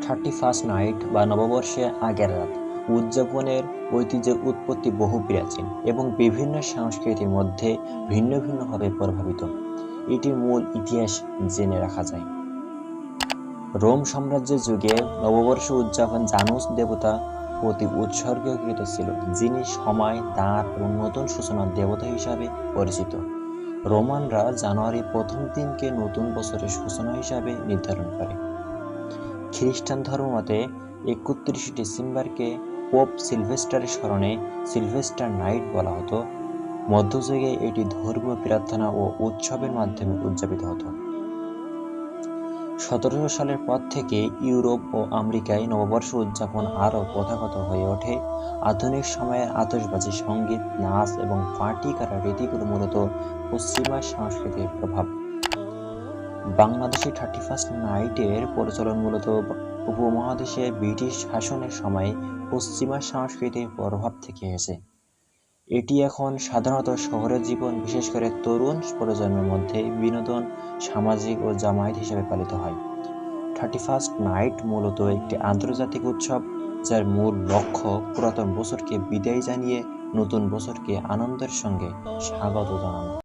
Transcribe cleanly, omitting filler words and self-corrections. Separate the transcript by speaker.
Speaker 1: 31st night বা নববর্ষের আগের রাত উদযাপনের ঐতিহ্যের উৎপত্তি বহু প্রাচীন এবং বিভিন্ন সংস্কৃতির মধ্যে ভিন্ন ভিন্নভাবে প্রভাবিত। এটির মূল ইতিহাস জেনে রাখা যায়। রোম সাম্রাজ্যের যুগে নববর্ষ উদযাপন জানুস দেবতা প্রতি উৎসর্গীকৃত ছিল, যিনি সময়, দাঁত এবং নতুন সূচনার দেবতা হিসাবে পরিচিত। রোমানরা জানুয়ারির প্রথম দিনকে নতুন বছরের সূচনা হিসাবে নির্ধারণ করে। খ্রিস্টান ধর্মমতে 31 ডিসেম্বরকে পোপ সিলভেস্টারের স্মরণে সিলভেস্টার নাইট বলা হতো। মধ্যযুগে এটি ধর্মীয় প্রার্থনা ও উৎসবের মাধ্যমে উদযাপিত হতো। 1700 সালের পর থেকে ইউরোপ ও আমেরিকায় নববর্ষ উদযাপন আরও প্রথাগত হয়ে ওঠে। আধুনিক সময়ের আতশবাজি, সঙ্গীত, নাচ এবং পার্টি করার রীতিগুলো মূলত পশ্চিমা সংস্কৃতির প্রভাব। বাংলাদেশে 31st নাইটের প্রচলন মূলত উপমহাদেশে ব্রিটিশ শাসনের সময় পশ্চিমা সংস্কৃতির প্রভাব থেকে এসেছে। এটি এখন সাধারণত শহরের জীবন, বিশেষ করে তরুণ প্রজন্মের মধ্যে বিনোদন, সামাজিক ও জামায়াত হিসেবে পালিত হয়। 31st নাইট মূলত একটি আন্তর্জাতিক উৎসব, যার মূল লক্ষ্য পুরাতন বছরকে বিদায় জানিয়ে নতুন বছরকে আনন্দের সঙ্গে স্বাগত জানানো।